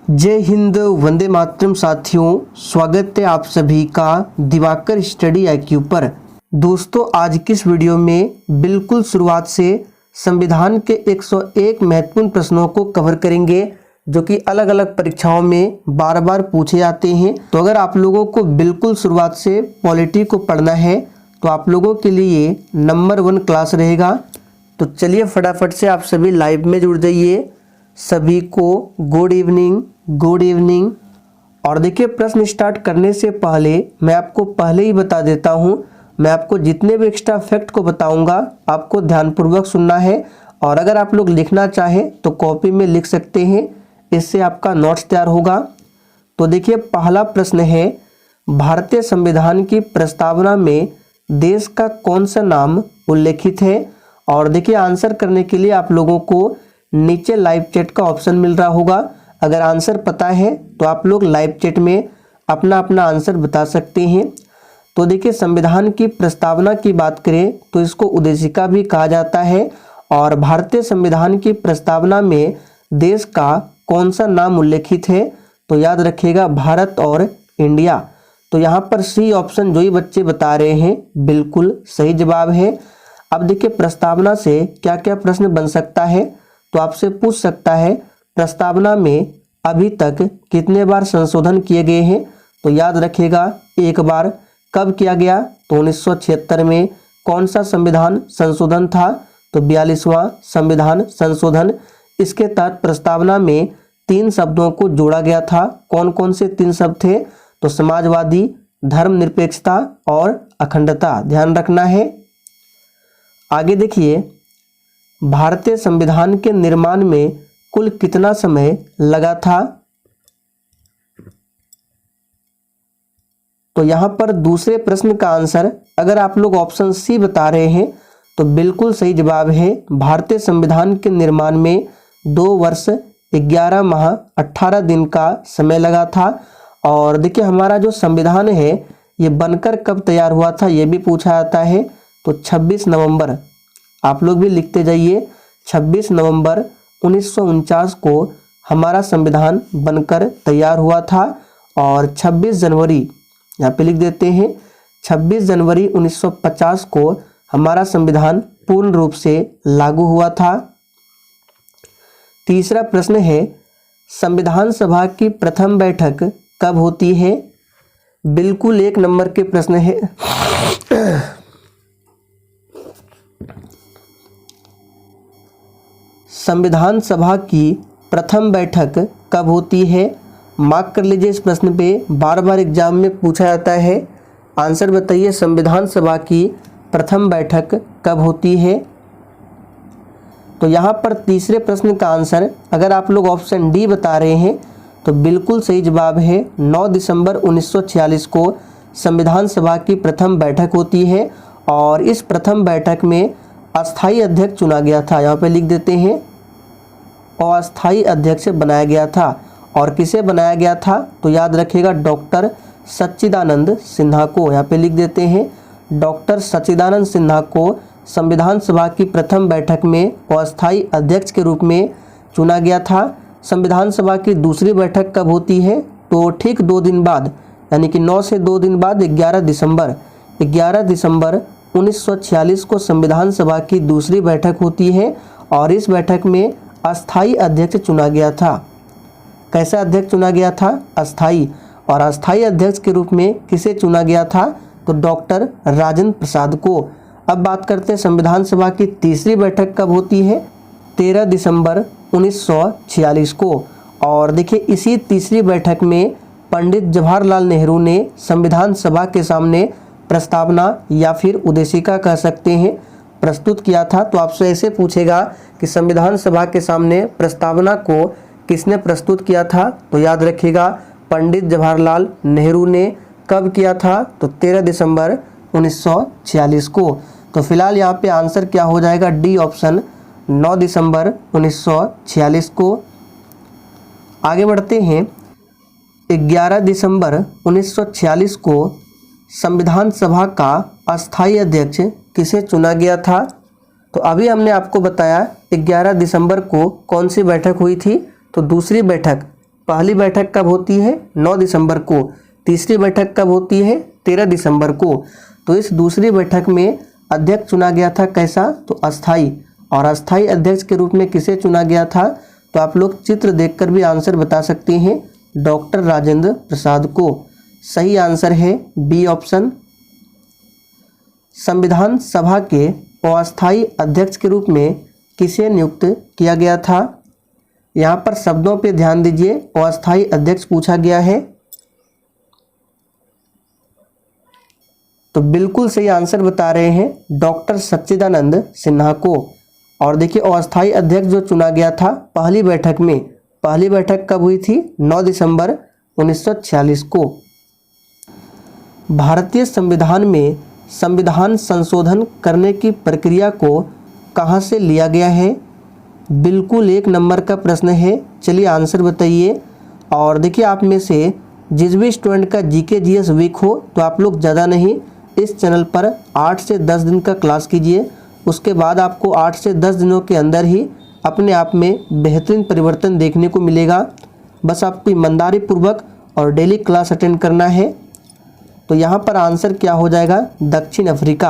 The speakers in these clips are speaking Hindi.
जय हिंद, वंदे मातरम। साथियों, स्वागत है आप सभी का दिवाकर स्टडी IQ पर। दोस्तों, आज की इस वीडियो में बिल्कुल शुरुआत से संविधान के 101 महत्वपूर्ण प्रश्नों को कवर करेंगे जो कि अलग अलग परीक्षाओं में बार बार पूछे जाते हैं। तो अगर आप लोगों को बिल्कुल शुरुआत से पॉलिटी को पढ़ना है तो आप लोगों के लिए नंबर 1 क्लास रहेगा। तो चलिए फटाफट से आप सभी लाइव में जुड़ जाइए। सभी को गुड इवनिंग, गुड इवनिंग। और देखिए, प्रश्न स्टार्ट करने से पहले मैं आपको पहले ही बता देता हूं, मैं आपको जितने भी एक्स्ट्रा फैक्ट को बताऊंगा आपको ध्यानपूर्वक सुनना है। और अगर आप लोग लिखना चाहें तो कॉपी में लिख सकते हैं, इससे आपका नोट्स तैयार होगा। तो देखिए, पहला प्रश्न है, भारतीय संविधान की प्रस्तावना में देश का कौन सा नाम उल्लेखित है। और देखिए, आंसर करने के लिए आप लोगों को नीचे लाइव चैट का ऑप्शन मिल रहा होगा। अगर आंसर पता है तो आप लोग लाइव चैट में अपना अपना आंसर बता सकते हैं। तो देखिए, संविधान की प्रस्तावना की बात करें तो इसको उद्देशिका भी कहा जाता है। और भारतीय संविधान की प्रस्तावना में देश का कौन सा नाम उल्लेखित है, तो याद रखिएगा भारत और इंडिया। तो यहाँ पर सी ऑप्शन जो ही बच्चे बता रहे हैं बिल्कुल सही जवाब है। अब देखिए, प्रस्तावना से क्या क्या प्रश्न बन सकता है, तो आपसे पूछ सकता है प्रस्तावना में अभी तक कितने बार संशोधन किए गए हैं। तो याद रखिएगा एक बार। कब किया गया, तो 1976 में। कौन सा संविधान संशोधन था, तो 42वां संविधान संशोधन। इसके तहत प्रस्तावना में 3 शब्दों को जोड़ा गया था। कौन कौन से 3 शब्द थे, तो समाजवादी, धर्मनिरपेक्षता और अखंडता, ध्यान रखना है। आगे देखिए, भारतीय संविधान के निर्माण में कुल कितना समय लगा था। तो यहां पर दूसरे प्रश्न का आंसर अगर आप लोग ऑप्शन सी बता रहे हैं तो बिल्कुल सही जवाब है। भारतीय संविधान के निर्माण में 2 वर्ष 11 माह 18 दिन का समय लगा था। और देखिए, हमारा जो संविधान है ये बनकर कब तैयार हुआ था, ये भी पूछा जाता है। तो 26 नवंबर, आप लोग भी लिखते जाइए, 26 नवंबर 1949 को हमारा संविधान बनकर तैयार हुआ था। और 26 जनवरी, यहाँ पे लिख देते हैं, 26 जनवरी 1950 को हमारा संविधान पूर्ण रूप से लागू हुआ था। तीसरा प्रश्न है, संविधान सभा की प्रथम बैठक कब होती है। बिल्कुल 1 नंबर के प्रश्न है। संविधान सभा की प्रथम बैठक कब होती है। मार्क कर लीजिए, इस प्रश्न पे बार बार एग्जाम में पूछा जाता है। आंसर बताइए, संविधान सभा की प्रथम बैठक कब होती है। तो यहाँ पर तीसरे प्रश्न का आंसर अगर आप लोग ऑप्शन डी बता रहे हैं तो बिल्कुल सही जवाब है। 9 दिसंबर 1946 को संविधान सभा की प्रथम बैठक होती है। और इस प्रथम बैठक में अस्थायी अध्यक्ष चुना गया था। यहाँ पे लिख देते हैं, अस्थायी अध्यक्ष बनाया गया था। और किसे बनाया गया था, तो याद रखिएगा डॉक्टर सच्चिदानंद सिन्हा को। यहाँ पे लिख देते हैं, डॉक्टर सच्चिदानंद सिन्हा को संविधान सभा की प्रथम बैठक में अस्थायी अध्यक्ष के रूप में चुना गया था। संविधान सभा की दूसरी बैठक कब होती है, तो ठीक 2 दिन बाद, यानी कि 9 से 2 दिन बाद 11 दिसंबर 1946 को संविधान सभा की दूसरी बैठक होती है। और इस बैठक में अस्थायी अध्यक्ष चुना गया था। कैसा अध्यक्ष चुना गया था, अस्थायी। और अस्थायी अध्यक्ष के रूप में किसे चुना गया था, तो डॉक्टर राजेंद्र प्रसाद को। अब बात करते हैं संविधान सभा की तीसरी बैठक कब होती है, 13 दिसंबर 1946 को। और देखिए, इसी तीसरी बैठक में पंडित जवाहरलाल नेहरू ने संविधान सभा के सामने प्रस्तावना या फिर उद्देशिका कह सकते हैं प्रस्तुत किया था। तो आपसे ऐसे पूछेगा कि संविधान सभा के सामने प्रस्तावना को किसने प्रस्तुत किया था, तो याद रखिएगा पंडित जवाहरलाल नेहरू ने। कब किया था, तो 13 दिसंबर 1946 को। तो फिलहाल यहाँ पे आंसर क्या हो जाएगा, डी ऑप्शन, 9 दिसंबर 1946 को। आगे बढ़ते हैं, 11 दिसंबर 1946 को संविधान सभा का अस्थायी अध्यक्ष किसे चुना गया था। तो अभी हमने आपको बताया 11 दिसंबर को कौन सी बैठक हुई थी, तो दूसरी बैठक पहली बैठक कब होती है? 9 दिसंबर को। तीसरी बैठक कब होती है? 13 दिसंबर को। तो इस दूसरी बैठक में अध्यक्ष चुना गया था कैसा? तो अस्थाई। और अस्थाई अध्यक्ष के रूप में किसे चुना गया था? तो आप लोग चित्र देखकर भी आंसर बता सकते हैं, डॉक्टर राजेंद्र प्रसाद को। सही आंसर है बी ऑप्शन। संविधान सभा के अस्थायी अध्यक्ष के रूप में किसे नियुक्त किया गया था? यहाँ पर शब्दों पे ध्यान दीजिए, अस्थायी अध्यक्ष पूछा गया है। तो बिल्कुल सही आंसर बता रहे हैं डॉक्टर सच्चिदानंद सिन्हा को। और देखिए अस्थायी अध्यक्ष जो चुना गया था पहली बैठक में, पहली बैठक कब हुई थी? 9 दिसंबर 1946 को। भारतीय संविधान में संविधान संशोधन करने की प्रक्रिया को कहाँ से लिया गया है? बिल्कुल 1 नंबर का प्रश्न है। चलिए आंसर बताइए। और देखिए आप में से जिस भी स्टूडेंट का जीके जीएस वीक हो तो आप लोग ज़्यादा नहीं इस चैनल पर 8 से 10 दिन का क्लास कीजिए। उसके बाद आपको 8 से 10 दिनों के अंदर ही अपने आप में बेहतरीन परिवर्तन देखने को मिलेगा। बस आपको ईमानदारी पूर्वक और डेली क्लास अटेंड करना है। तो यहाँ पर आंसर क्या हो जाएगा? दक्षिण अफ्रीका।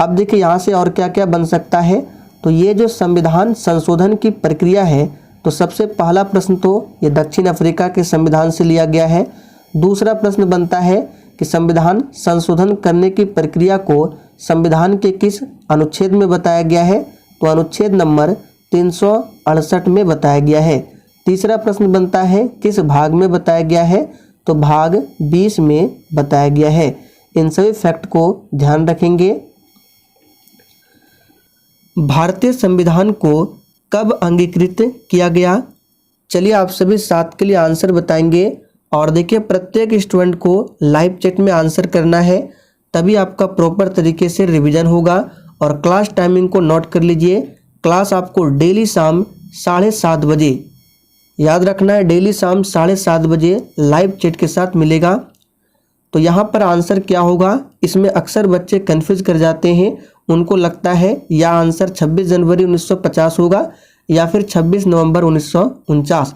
अब देखिए यहाँ से और क्या क्या बन सकता है। तो ये जो संविधान संशोधन की प्रक्रिया है, तो सबसे पहला प्रश्न तो ये दक्षिण अफ्रीका के संविधान से लिया गया है। दूसरा प्रश्न बनता है कि संविधान संशोधन करने की प्रक्रिया को संविधान के किस अनुच्छेद में बताया गया है? तो अनुच्छेद नंबर 368 में बताया गया है। तीसरा प्रश्न बनता है किस भाग में बताया गया है? तो भाग 20 में बताया गया है। इन सभी फैक्ट को ध्यान रखेंगे। भारतीय संविधान को कब अंगीकृत किया गया? चलिए आप सभी साथ के लिए आंसर बताएंगे। और देखिए प्रत्येक स्टूडेंट को लाइव चैट में आंसर करना है, तभी आपका प्रॉपर तरीके से रिवीजन होगा। और क्लास टाइमिंग को नोट कर लीजिए। क्लास आपको डेली शाम 7:30 बजे, याद रखना है, डेली शाम 7:30 बजे लाइव चैट के साथ मिलेगा। तो यहाँ पर आंसर क्या होगा? इसमें अक्सर बच्चे कंफ्यूज कर जाते हैं। उनको लगता है या आंसर 26 जनवरी 1950 होगा या फिर 26 नवंबर 1949।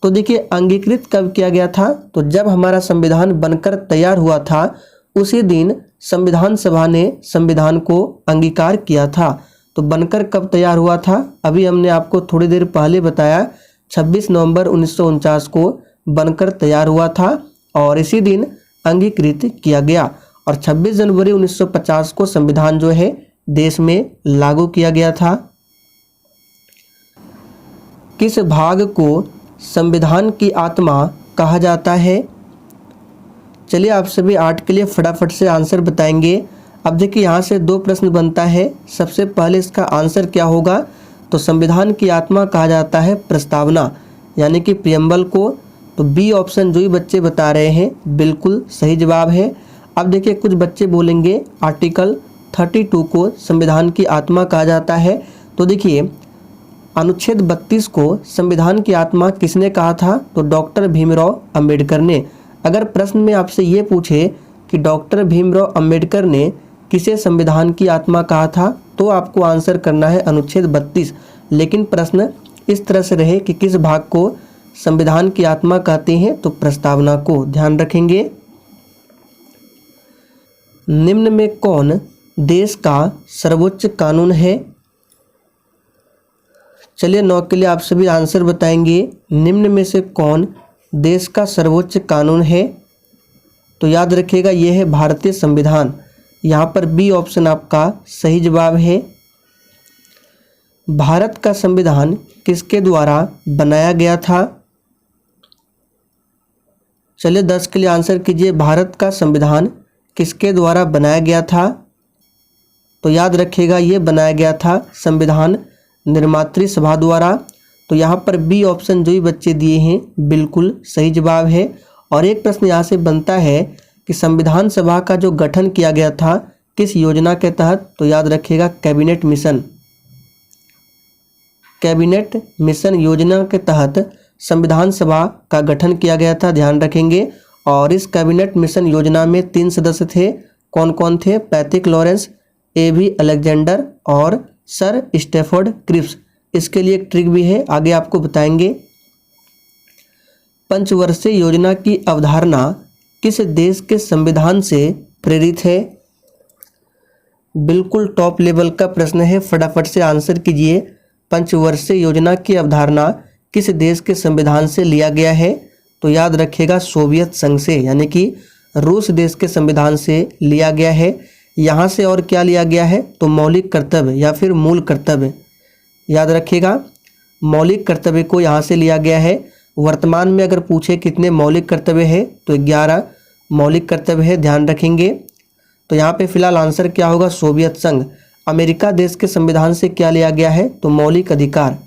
तो देखिए अंगीकृत कब किया गया था? तो जब हमारा संविधान बनकर तैयार हुआ था उसी दिन संविधान सभा ने संविधान को अंगीकार किया था। तो बनकर कब तैयार हुआ था? अभी हमने आपको थोड़ी देर पहले बताया 26 नवंबर 1949 को बनकर तैयार हुआ था और इसी दिन अंगीकृत किया गया। और 26 जनवरी 1950 को संविधान जो है देश में लागू किया गया था। किस भाग को संविधान की आत्मा कहा जाता है? चलिए आप सभी 8 के लिए फटाफट से आंसर बताएंगे। अब देखिए यहाँ से 2 प्रश्न बनता है। सबसे पहले इसका आंसर क्या होगा? तो संविधान की आत्मा कहा जाता है प्रस्तावना, यानी कि प्रियम्बल को। तो बी ऑप्शन जो ही बच्चे बता रहे हैं बिल्कुल सही जवाब है। अब देखिए कुछ बच्चे बोलेंगे आर्टिकल 32 को संविधान की आत्मा कहा जाता है। तो देखिए अनुच्छेद 32 को संविधान की आत्मा किसने कहा था? तो डॉक्टर भीमराव अंबेडकर ने। अगर प्रश्न में आपसे ये पूछे कि डॉक्टर भीमराव अंबेडकर ने किसे संविधान की आत्मा कहा था, तो आपको आंसर करना है अनुच्छेद 32। लेकिन प्रश्न इस तरह से रहे कि किस भाग को संविधान की आत्मा कहते हैं, तो प्रस्तावना को ध्यान रखेंगे। निम्न में कौन देश का सर्वोच्च कानून है? चलिए 9 के लिए आप सभी आंसर बताएंगे। निम्न में से कौन देश का सर्वोच्च कानून है? तो याद रखिएगा यह है भारतीय संविधान। यहाँ पर बी ऑप्शन आपका सही जवाब है। भारत का संविधान किसके द्वारा बनाया गया था? चलिए 10 के लिए आंसर कीजिए। भारत का संविधान किसके द्वारा बनाया गया था? तो याद रखिएगा ये बनाया गया था संविधान निर्मात्री सभा द्वारा। तो यहाँ पर बी ऑप्शन जो ही बच्चे दिए हैं बिल्कुल सही जवाब है। और एक प्रश्न यहाँ से बनता है कि संविधान सभा का जो गठन किया गया था किस योजना के तहत? तो याद रखिएगा कैबिनेट मिशन। कैबिनेट मिशन योजना के तहत संविधान सभा का गठन किया गया था, ध्यान रखेंगे। और इस कैबिनेट मिशन योजना में 3 सदस्य थे। कौन कौन थे? पैट्रिक लॉरेंस, एवी अलेक्जेंडर और सर स्टैफोर्ड क्रिप्स। इसके लिए एक ट्रिक भी है, आगे आपको बताएंगे। पंचवर्षीय योजना की अवधारणा किस देश के संविधान से प्रेरित है? बिल्कुल टॉप लेवल का प्रश्न है, फटाफट से आंसर कीजिए। पंचवर्षीय योजना की अवधारणा किस देश के संविधान से लिया गया है? तो याद रखिएगा सोवियत संघ से, यानी कि रूस देश के संविधान से लिया गया है। यहाँ से और क्या लिया गया है? तो मौलिक कर्तव्य या फिर मूल कर्तव्य, याद रखिएगा मौलिक कर्तव्य को यहाँ से लिया गया है। वर्तमान में अगर पूछे कितने मौलिक कर्तव्य है तो 11 मौलिक कर्तव्य है, ध्यान रखेंगे। तो यहाँ पे फिलहाल आंसर क्या होगा? सोवियत संघ। अमेरिका देश के संविधान से क्या लिया गया है? तो मौलिक अधिकार।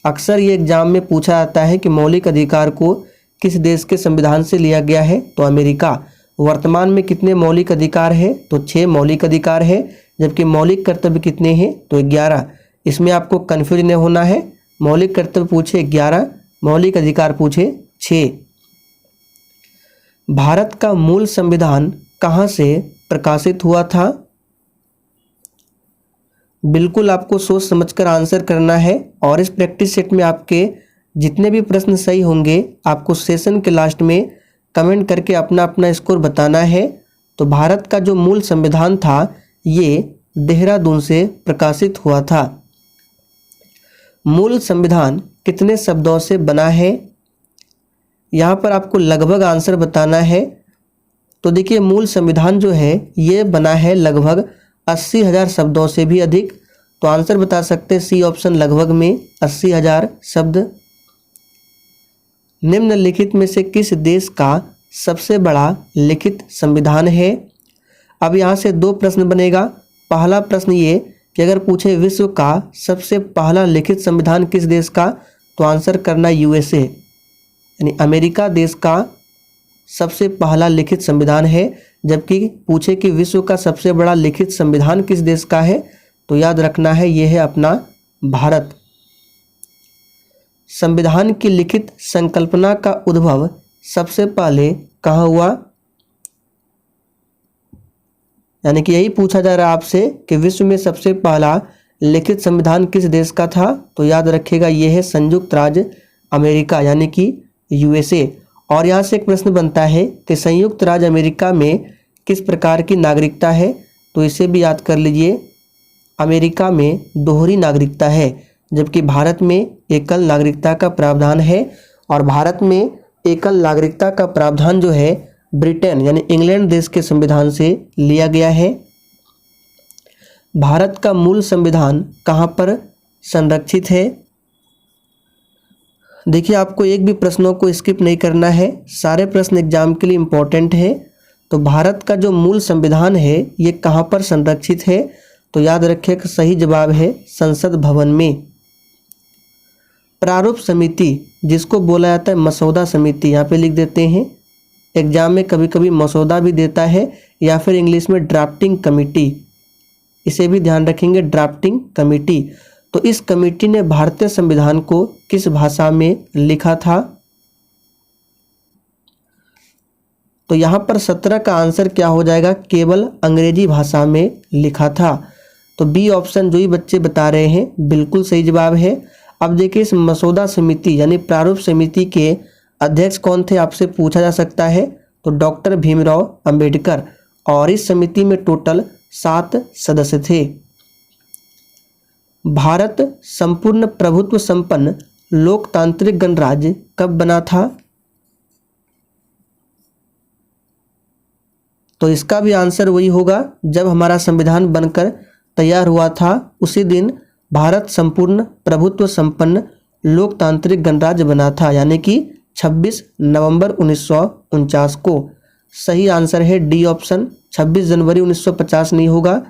अक्सर ये एग्जाम में पूछा जाता है कि मौलिक अधिकार को किस देश के संविधान से लिया गया है? तो अमेरिका। वर्तमान में कितने मौलिक अधिकार है? तो 6 मौलिक अधिकार है, जबकि मौलिक कर्तव्य कितने हैं? तो 11। इसमें आपको कन्फ्यूज नहीं होना है, मौलिक कर्तव्य पूछे 11, मौलिक अधिकार पूछे 6। भारत का मूल संविधान कहाँ से प्रकाशित हुआ था? बिल्कुल आपको सोच समझकर आंसर करना है, और इस प्रैक्टिस सेट में आपके जितने भी प्रश्न सही होंगे आपको सेशन के लास्ट में कमेंट करके अपना अपना स्कोर बताना है। तो भारत का जो मूल संविधान था ये देहरादून से प्रकाशित हुआ था। मूल संविधान कितने शब्दों से बना है? यहाँ पर आपको लगभग आंसर बताना है। तो देखिए मूल संविधान जो है ये बना है लगभग 80,000 शब्दों से भी अधिक। तो आंसर बता सकते हैं सी ऑप्शन, लगभग में 80,000 शब्द। निम्नलिखित में से किस देश का सबसे बड़ा लिखित संविधान है? अब यहाँ से 2 प्रश्न बनेगा। पहला प्रश्न ये कि अगर पूछे विश्व का सबसे पहला लिखित संविधान किस देश का, तो आंसर करना यूएसए, यानी अमेरिका देश का सबसे पहला लिखित संविधान है। जबकि पूछे कि विश्व का सबसे बड़ा लिखित संविधान किस देश का है, तो याद रखना है ये है अपना भारत। संविधान की लिखित संकल्पना का उद्भव सबसे पहले कहाँ हुआ? यानी कि यही पूछा जा रहा है आपसे कि विश्व में सबसे पहला लिखित संविधान किस देश का था, तो याद रखिएगा ये है संयुक्त राज्य अमेरिका, यानी कि यूएसए। और यहाँ से एक प्रश्न बनता है कि संयुक्त राज्य अमेरिका में किस प्रकार की नागरिकता है, तो इसे भी याद कर लीजिए। अमेरिका में दोहरी नागरिकता है, जबकि भारत में एकल नागरिकता का प्रावधान है। और भारत में एकल नागरिकता का प्रावधान जो है ब्रिटेन यानी इंग्लैंड देश के संविधान से लिया गया है। भारत का मूल संविधान कहाँ पर संरक्षित है? देखिए आपको एक भी प्रश्नों को स्किप नहीं करना है, सारे प्रश्न एग्जाम के लिए इम्पोर्टेंट है। तो भारत का जो मूल संविधान है ये कहाँ पर संरक्षित है, तो याद रखिए कि सही जवाब है संसद भवन में। प्रारूप समिति जिसको बोला जाता है मसौदा समिति, यहाँ पे लिख देते हैं, एग्जाम में कभी कभी मसौदा भी देता है या फिर इंग्लिश में ड्राफ्टिंग कमेटी, इसे भी ध्यान रखेंगे ड्राफ्टिंग कमेटी। तो इस कमेटी ने भारतीय संविधान को किस भाषा में लिखा था? तो यहाँ पर 17 का आंसर क्या हो जाएगा? केवल अंग्रेजी भाषा में लिखा था। तो बी ऑप्शन जो ही बच्चे बता रहे हैं बिल्कुल सही जवाब है। अब देखिए इस मसौदा समिति यानी प्रारूप समिति के अध्यक्ष कौन थे आपसे पूछा जा सकता है, तो डॉक्टर भीमराव अंबेडकर। और इस समिति में टोटल 7 सदस्य थे। भारत संपूर्ण प्रभुत्व संपन्न लोकतांत्रिक गणराज्य कब बना था? तो इसका भी आंसर वही होगा जब हमारा संविधान बनकर तैयार हुआ था, उसी दिन भारत संपूर्ण प्रभुत्व संपन्न लोकतांत्रिक गणराज्य बना था, यानी कि 26 नवंबर 1949 को। सही आंसर है डी ऑप्शन, 26 जनवरी 1950 नहीं होगा।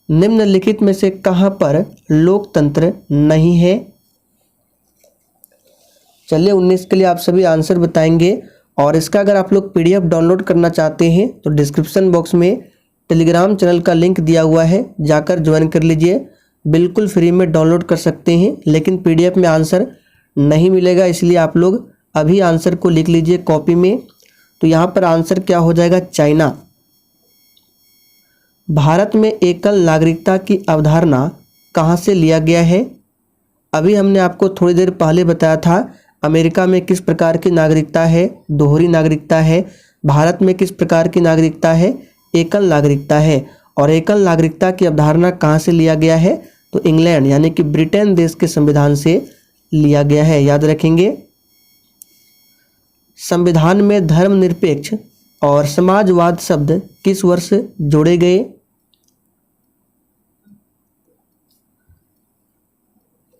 निम्नलिखित में से कहां पर लोकतंत्र नहीं है? चलिए 19 के लिए आप सभी आंसर बताएंगे। और इसका अगर आप लोग पीडीएफ डाउनलोड करना चाहते हैं तो डिस्क्रिप्शन बॉक्स में टेलीग्राम चैनल का लिंक दिया हुआ है, जाकर ज्वाइन कर लीजिए। बिल्कुल फ्री में डाउनलोड कर सकते हैं, लेकिन पीडीएफ में आंसर नहीं मिलेगा, इसलिए आप लोग अभी आंसर को लिख लीजिए कॉपी में। तो यहाँ पर आंसर क्या हो जाएगा? चाइना। भारत में एकल नागरिकता की अवधारणा कहाँ से लिया गया है? अभी हमने आपको थोड़ी देर पहले बताया था अमेरिका में किस प्रकार की नागरिकता है? दोहरी नागरिकता है। भारत में किस प्रकार की नागरिकता है? एकल नागरिकता है। और एकल नागरिकता की अवधारणा कहाँ से लिया गया है? तो इंग्लैंड यानी कि ब्रिटेन देश के संविधान से लिया गया है, याद रखेंगे। संविधान में धर्मनिरपेक्ष और समाजवाद शब्द किस वर्ष जोड़े गए?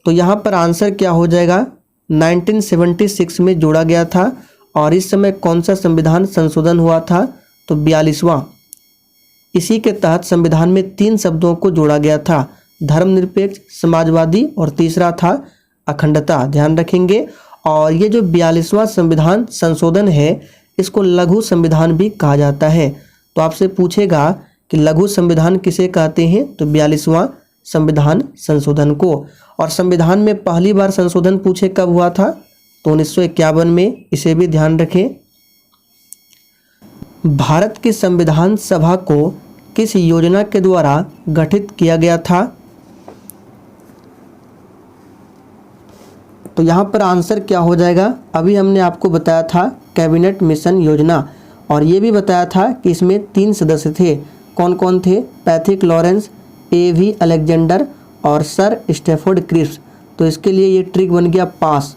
तो यहाँ पर आंसर क्या हो जाएगा? 1976 में जोड़ा गया था। और इस समय कौन सा संविधान संशोधन हुआ था? तो 42वां। इसी के तहत संविधान में 3 शब्दों को जोड़ा गया था, धर्मनिरपेक्ष, समाजवादी और तीसरा था अखंडता, ध्यान रखेंगे। और ये जो 42वां संविधान संशोधन है इसको लघु संविधान भी कहा जाता है। तो आपसे पूछेगा कि लघु संविधान किसे कहते हैं? तो 42वां संविधान संशोधन को। और संविधान में पहली बार संशोधन पूछे कब हुआ था? तो 1951 में, इसे भी ध्यान रखें। भारत की संविधान सभा को किस योजना के द्वारा गठित किया गया था? तो यहाँ पर आंसर क्या हो जाएगा? अभी हमने आपको बताया था कैबिनेट मिशन योजना। और ये भी बताया था कि इसमें 3 सदस्य थे। कौन कौन थे? Pethick Lawrence, A.V. अलेक्जेंडर और सर स्टैफोर्ड क्रिप्स। तो इसके लिए ये ट्रिक बन गया पास।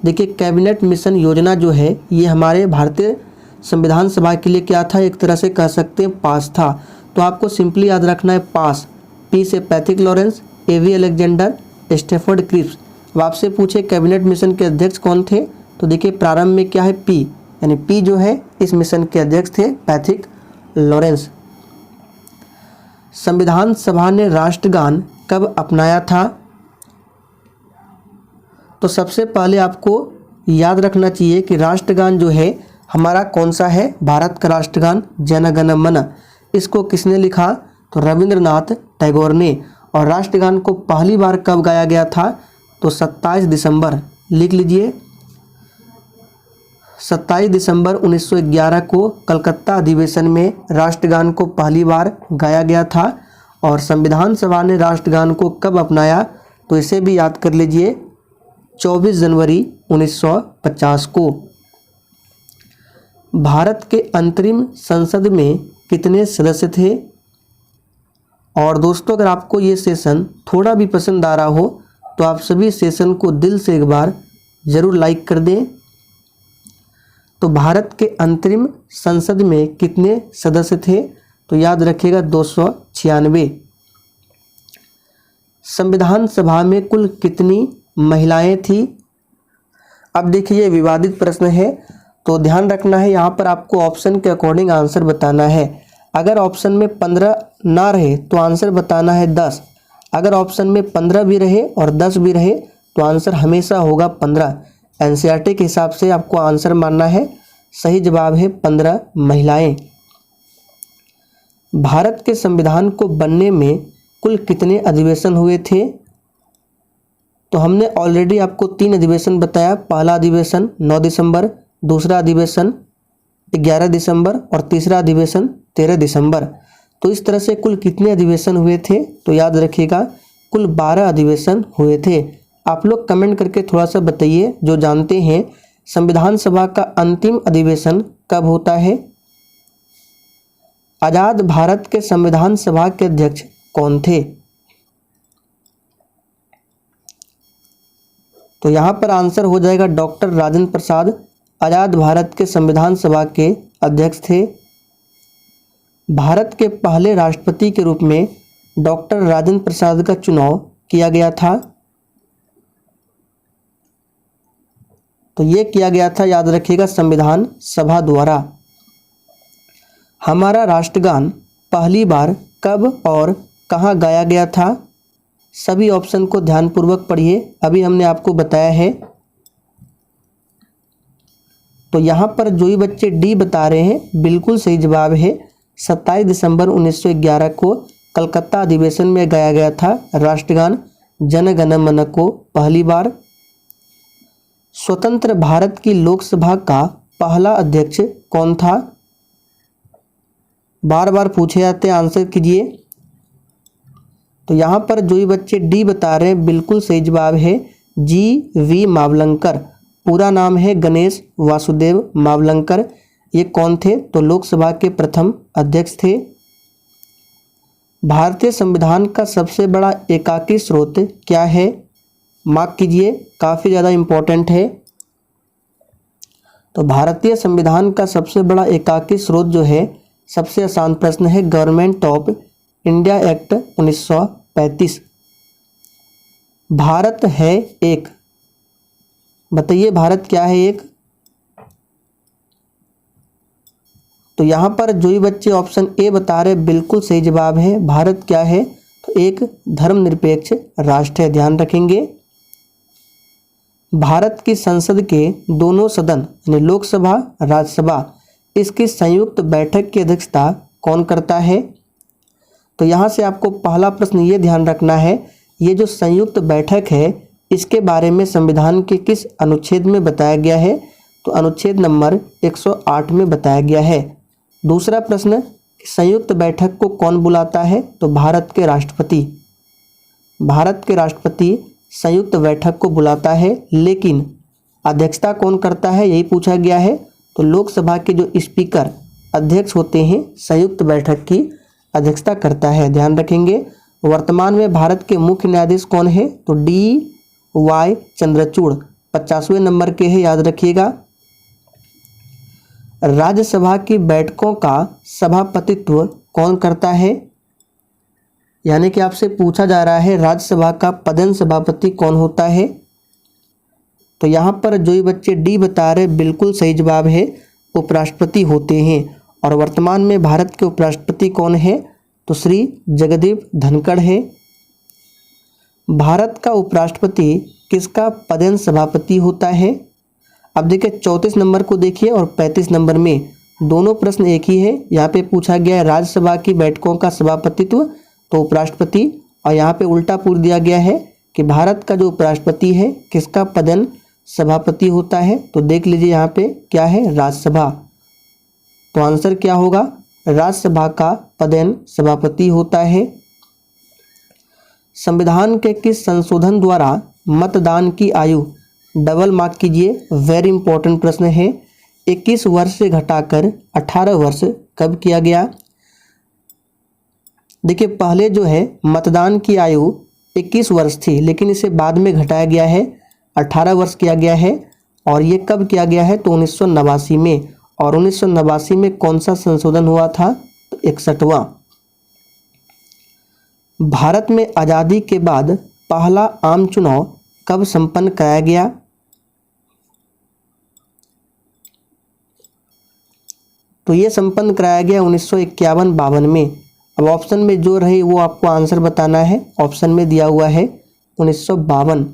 देखिए, कैबिनेट मिशन योजना जो है ये हमारे भारतीय संविधान सभा के लिए क्या था? एक तरह से कह सकते हैं पास था। तो आपको सिंपली याद रखना है पास। पी से Pethick Lawrence, A.V. Alexander, Stafford Cripps. अब आपसे पूछे कैबिनेट मिशन के अध्यक्ष कौन थे? तो देखिए प्रारंभ में क्या है? पी, यानी पी जो है इस मिशन के अध्यक्ष थे, पैथिक लॉरेंस। संविधान सभा ने राष्ट्रगान कब अपनाया था? तो सबसे पहले आपको याद रखना चाहिए कि राष्ट्रगान जो है हमारा कौन सा है? भारत का राष्ट्रगान जन गण मन। इसको किसने लिखा? तो रविंद्रनाथ टैगोर ने। और राष्ट्रगान को पहली बार कब गाया गया था? तो 27 दिसंबर, लिख लीजिए, 27 दिसंबर 1911 को कलकत्ता अधिवेशन में राष्ट्रगान को पहली बार गाया गया था। और संविधान सभा ने राष्ट्रगान को कब अपनाया? तो इसे भी याद कर लीजिए, 24 जनवरी 1950 को। भारत के अंतरिम संसद में कितने सदस्य थे? और दोस्तों, अगर आपको ये सेशन थोड़ा भी पसंद आ रहा हो तो आप सभी सेशन को दिल से एक बार ज़रूर लाइक कर दें। तो भारत के अंतरिम संसद में कितने सदस्य थे? तो याद रखिएगा 296। संविधान सभा में कुल कितनी महिलाएं थी? अब देखिए ये विवादित प्रश्न है, तो ध्यान रखना है, यहाँ पर आपको ऑप्शन के अकॉर्डिंग आंसर बताना है। अगर ऑप्शन में 15 ना रहे तो आंसर बताना है 10। अगर ऑप्शन में 15 भी रहे और 10 भी रहे तो आंसर हमेशा होगा 15। एनसीईआरटी के हिसाब से आपको आंसर मानना है। सही जवाब है 15 महिलाएं। भारत के संविधान को बनने में कुल कितने अधिवेशन हुए थे? तो हमने ऑलरेडी आपको 3 अधिवेशन बताया। पहला अधिवेशन 9 दिसंबर, दूसरा अधिवेशन 11 दिसंबर और तीसरा अधिवेशन 13 दिसंबर। तो इस तरह से कुल कितने अधिवेशन हुए थे? तो याद रखिएगा कुल 12 अधिवेशन हुए थे। आप लोग कमेंट करके थोड़ा सा बताइए जो जानते हैं संविधान सभा का अंतिम अधिवेशन कब होता है। आजाद भारत के संविधान सभा के अध्यक्ष कौन थे? तो यहाँ पर आंसर हो जाएगा डॉक्टर राजेंद्र प्रसाद आजाद भारत के संविधान सभा के अध्यक्ष थे। भारत के पहले राष्ट्रपति के रूप में डॉक्टर राजेंद्र प्रसाद का चुनाव किया गया था। तो ये किया गया था, याद रखिएगा, संविधान सभा द्वारा। हमारा राष्ट्रगान पहली बार कब और कहाँ गाया गया था? सभी ऑप्शन को ध्यानपूर्वक पढ़िए, अभी हमने आपको बताया है। तो यहाँ पर जो ही बच्चे डी बता रहे हैं बिल्कुल सही जवाब है। 27 दिसंबर 1911 को कलकत्ता अधिवेशन में गाया गया था राष्ट्रगान जन गण मन को पहली बार। स्वतंत्र भारत की लोकसभा का पहला अध्यक्ष कौन था? बार बार पूछे जाते हैं, आंसर कीजिए। तो यहाँ पर जो ही बच्चे डी बता रहे हैं बिल्कुल सही जवाब है, G.V. मावलंकर। पूरा नाम है गणेश वासुदेव मावलंकर। ये कौन थे? तो लोकसभा के प्रथम अध्यक्ष थे। भारतीय संविधान का सबसे बड़ा एकाकी स्रोत क्या है? मार्क कीजिए, काफ़ी ज़्यादा इम्पोर्टेंट है। तो भारतीय संविधान का सबसे बड़ा एकाकी स्रोत जो है, सबसे आसान प्रश्न है, government of India act 1935। Bharat है एक, बताइए भारत क्या है एक? तो यहाँ पर जो भी बच्चे ऑप्शन ए बता रहे बिल्कुल सही जवाब है। भारत क्या है? तो एक धर्मनिरपेक्ष राष्ट्र है, ध्यान रखेंगे। भारत की संसद के दोनों सदन यानी लोकसभा राज्यसभा, इसकी संयुक्त बैठक की अध्यक्षता कौन करता है? तो यहाँ से आपको पहला प्रश्न ये ध्यान रखना है, ये जो संयुक्त बैठक है इसके बारे में संविधान के किस अनुच्छेद में बताया गया है? तो अनुच्छेद नंबर 108 में बताया गया है। दूसरा प्रश्न, संयुक्त बैठक को कौन बुलाता है? तो भारत के राष्ट्रपति। भारत के राष्ट्रपति संयुक्त बैठक को बुलाता है, लेकिन अध्यक्षता कौन करता है यही पूछा गया है। तो लोकसभा के जो स्पीकर अध्यक्ष होते हैं संयुक्त बैठक की अध्यक्षता करता है, ध्यान रखेंगे। वर्तमान में भारत के मुख्य न्यायाधीश कौन है? तो DY चंद्रचूड़ 50वें नंबर के है, याद रखिएगा। राज्यसभा की बैठकों का सभापतित्व कौन करता है? यानी कि आपसे पूछा जा रहा है राज्यसभा का पदेन सभापति कौन होता है? तो यहाँ पर जो ही बच्चे डी बता रहे बिल्कुल सही जवाब है, उपराष्ट्रपति होते हैं। और वर्तमान में भारत के उपराष्ट्रपति कौन है? तो श्री जगदीप धनखड़ है। भारत का उपराष्ट्रपति किसका पदेन सभापति होता है? अब देखिए 34 नंबर को देखिए और 35 नंबर में दोनों प्रश्न एक ही है। यहाँ पे पूछा गया है राज्यसभा की बैठकों का सभापतित्व, तो उपराष्ट्रपति, और यहाँ पे उल्टा पूछ दिया गया है कि भारत का जो उपराष्ट्रपति है किसका पदेन सभापति होता है? तो देख लीजिए यहाँ पे क्या है, राज्यसभा। तो आंसर क्या होगा? राज्यसभा का पदेन सभापति होता है। संविधान के किस संशोधन द्वारा मतदान की आयु, डबल मार्क कीजिए, वेरी इंपॉर्टेंट प्रश्न है, 21 वर्ष से घटाकर 18 वर्ष कब किया गया? देखिए पहले जो है मतदान की आयु 21 वर्ष थी, लेकिन इसे बाद में घटाया गया है, 18 वर्ष किया गया है। और ये कब किया गया है? तो 1989 में। और 1989 में कौन सा संशोधन हुआ था? तो 61वां। भारत में आज़ादी के बाद पहला आम चुनाव कब संपन्न कराया गया? तो ये संपन्न कराया गया 1951-52 में। अब ऑप्शन में जो रही वो आपको आंसर बताना है। ऑप्शन में दिया हुआ है 1952।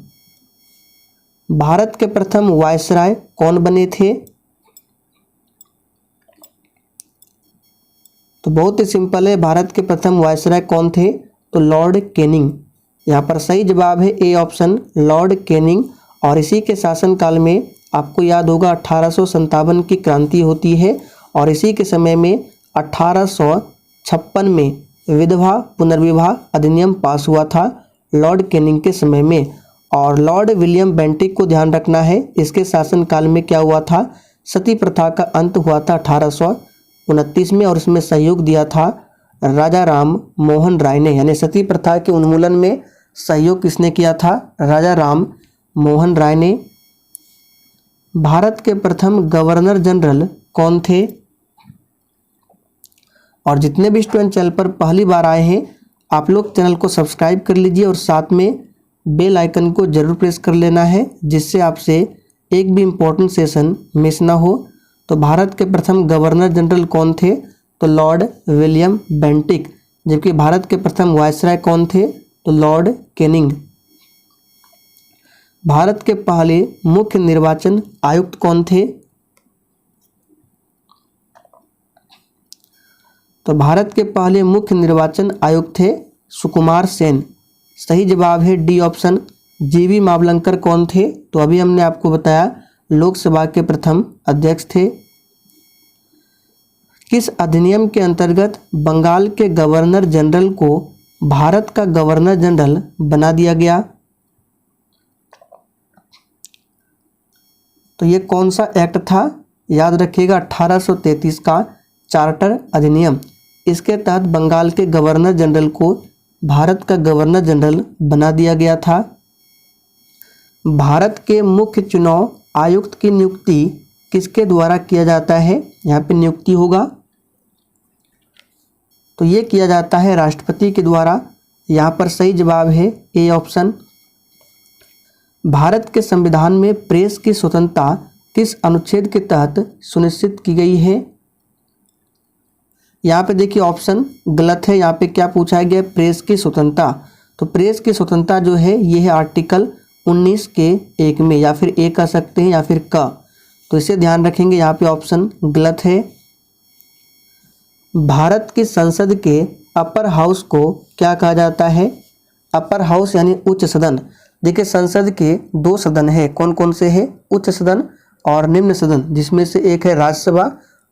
भारत के प्रथम वायसराय कौन बने थे? तो बहुत ही सिंपल है, भारत के प्रथम वायसराय कौन थे? तो लॉर्ड कैनिंग। यहाँ पर सही जवाब है ए ऑप्शन, लॉर्ड कैनिंग। और इसी के शासनकाल में आपको याद होगा 1857 की क्रांति होती है, और इसी के समय में 1856 में विधवा पुनर्विवाह अधिनियम पास हुआ था लॉर्ड कैनिंग के समय में। और लॉर्ड विलियम बेंटिक को ध्यान रखना है, इसके शासनकाल में क्या हुआ था? सती प्रथा का अंत हुआ था 1829 में, और इसमें सहयोग दिया था राजा राम मोहन राय ने। यानी सती प्रथा के उन्मूलन में सहयोग किसने किया था? राजा राम मोहन राय ने। भारत के प्रथम गवर्नर जनरल कौन थे? और जितने भी स्टूडेंट चैनल पर पहली बार आए हैं आप लोग चैनल को सब्सक्राइब कर लीजिए और साथ में बेल आइकन को जरूर प्रेस कर लेना है, जिससे आपसे एक भी इम्पोर्टेंट सेशन मिस ना हो। तो भारत के प्रथम गवर्नर जनरल कौन थे? तो लॉर्ड विलियम बेंटिक। जबकि भारत के प्रथम वायसराय कौन थे? तो लॉर्ड कैनिंग। भारत के पहले मुख्य निर्वाचन आयुक्त कौन थे? तो भारत के पहले मुख्य निर्वाचन आयुक्त थे सुकुमार सेन। सही जवाब है डी ऑप्शन। जीवी मावलंकर कौन थे? तो अभी हमने आपको बताया लोकसभा के प्रथम अध्यक्ष थे। किस अधिनियम के अंतर्गत बंगाल के गवर्नर जनरल को भारत का गवर्नर जनरल बना दिया गया? तो ये कौन सा एक्ट था? याद रखिएगा 1833 का चार्टर अधिनियम। इसके तहत बंगाल के गवर्नर जनरल को भारत का गवर्नर जनरल बना दिया गया था। भारत के मुख्य चुनाव आयुक्त की नियुक्ति किसके द्वारा किया जाता है? यहाँ पे नियुक्ति होगा तो ये किया जाता है राष्ट्रपति के द्वारा। यहाँ पर सही जवाब है ए ऑप्शन। भारत के संविधान में प्रेस की स्वतंत्रता किस अनुच्छेद के तहत सुनिश्चित की गई है? यहाँ पे देखिए ऑप्शन गलत है। यहाँ पे क्या पूछा गया? प्रेस की स्वतंत्रता। तो प्रेस की स्वतंत्रता जो है ये है आर्टिकल 19 के 1 में, या फिर ए कह सकते हैं या फिर क। तो इसे ध्यान रखेंगे, यहाँ पे ऑप्शन गलत है। भारत की संसद के अपर हाउस को क्या कहा जाता है? अपर हाउस यानी उच्च सदन। देखिए संसद के 2 सदन है, कौन कौन से है? उच्च सदन और निम्न सदन, जिसमें से एक है राज्यसभा,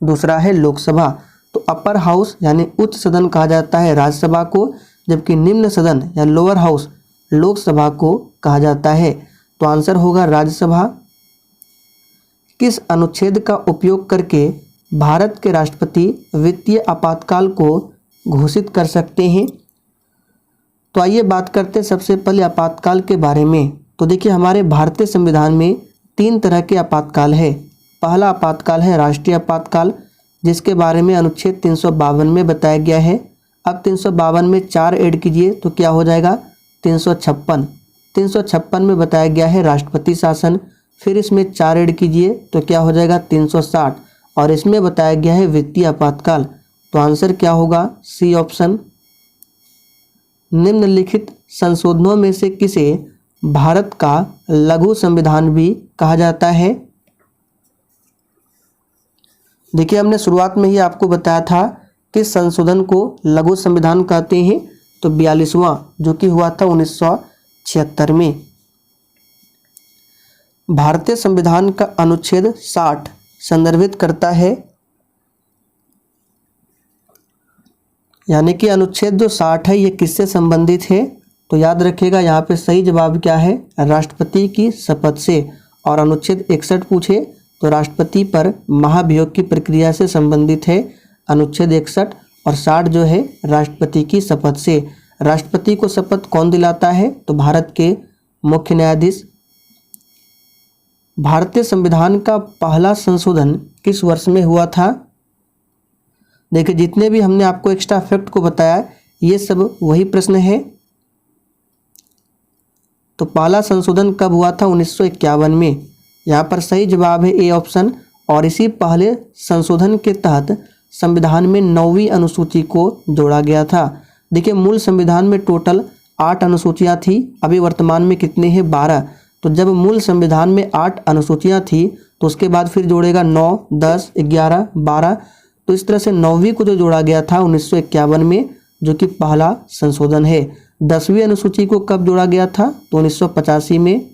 दूसरा है लोकसभा। तो अपर हाउस यानी उच्च सदन कहा जाता है राज्यसभा को, जबकि निम्न सदन या लोअर हाउस लोकसभा को कहा जाता है। तो आंसर होगा राज्यसभा। किस अनुच्छेद का उपयोग करके भारत के राष्ट्रपति वित्तीय आपातकाल को घोषित कर सकते हैं? तो आइए बात करते हैं सबसे पहले आपातकाल के बारे में। तो देखिए हमारे भारतीय संविधान में 3 तरह के आपातकाल है। पहला आपातकाल है राष्ट्रीय आपातकाल, जिसके बारे में अनुच्छेद 352 में बताया गया है। अब 352 में 4 ऐड कीजिए तो क्या हो जाएगा? 356। 356 में बताया गया है राष्ट्रपति शासन, फिर इसमें 4 ऐड कीजिए तो क्या हो जाएगा? 360, और इसमें बताया गया है वित्तीय आपातकाल। तो आंसर क्या होगा? C option. निम्नलिखित संशोधनों में से किसे भारत का लघु संविधान भी कहा जाता है? देखिए हमने शुरुआत में ही आपको बताया था कि संशोधन को लघु संविधान कहते हैं। तो 42वां जो कि हुआ था 1976 में। भारतीय संविधान का अनुच्छेद 60 संदर्भित करता है, यानी कि अनुच्छेद जो 60 है ये किससे संबंधित है? तो याद रखिएगा यहाँ पे सही जवाब क्या है? राष्ट्रपति की शपथ से। और अनुच्छेद 61 पूछे तो राष्ट्रपति पर महाभियोग की प्रक्रिया से संबंधित है अनुच्छेद 61, और 60 जो है राष्ट्रपति की शपथ से। राष्ट्रपति को शपथ कौन दिलाता है? तो भारत के मुख्य न्यायाधीश। भारतीय संविधान का पहला संशोधन किस वर्ष में हुआ था? देखिए जितने भी हमने आपको एक्स्ट्रा फैक्ट को बताया ये सब वही प्रश्न है। तो पहला संशोधन कब हुआ था? 1951 में। यहाँ पर सही जवाब है ए ऑप्शन। और इसी पहले संशोधन के तहत संविधान में 9वीं अनुसूची को जोड़ा गया था। देखिए मूल संविधान में टोटल 8 अनुसूचियाँ थी, अभी वर्तमान में कितने हैं? 12। तो जब मूल संविधान में 8 अनुसूचियाँ थी तो उसके बाद फिर जोड़ेगा 9, 10, 11, 12। तो इस तरह से 9वीं को जो जोड़ा गया था 1951 में, जो कि पहला संशोधन है। 10वीं अनुसूची को कब जोड़ा गया था? तो 1985 में,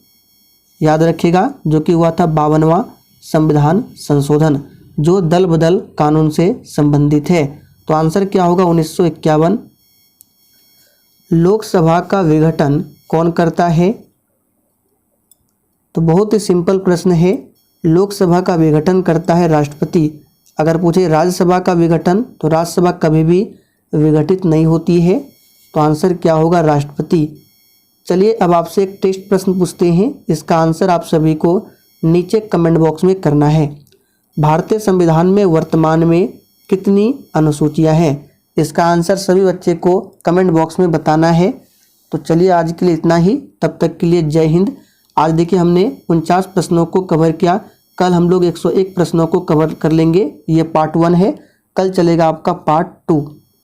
याद रखिएगा, जो कि हुआ था 52वां संविधान संशोधन, जो दल बदल कानून से संबंधित है। तो आंसर क्या होगा? 1951। लोकसभा का विघटन कौन करता है? तो बहुत ही सिंपल प्रश्न है। लोकसभा का विघटन करता है राष्ट्रपति। अगर पूछे राज्यसभा का विघटन, तो राज्यसभा कभी भी विघटित नहीं होती है। तो आंसर क्या होगा? राष्ट्रपति। चलिए अब आपसे एक टेस्ट प्रश्न पूछते हैं, इसका आंसर आप सभी को नीचे कमेंट बॉक्स में करना है। भारतीय संविधान में वर्तमान में कितनी अनुसूचियां हैं? इसका आंसर सभी बच्चे को कमेंट बॉक्स में बताना है। तो चलिए आज के लिए इतना ही, तब तक के लिए जय हिंद। आज देखिए हमने 49 प्रश्नों को कवर किया, कल हम लोग 101 प्रश्नों को कवर कर लेंगे। ये पार्ट 1 है, कल चलेगा आपका पार्ट 2।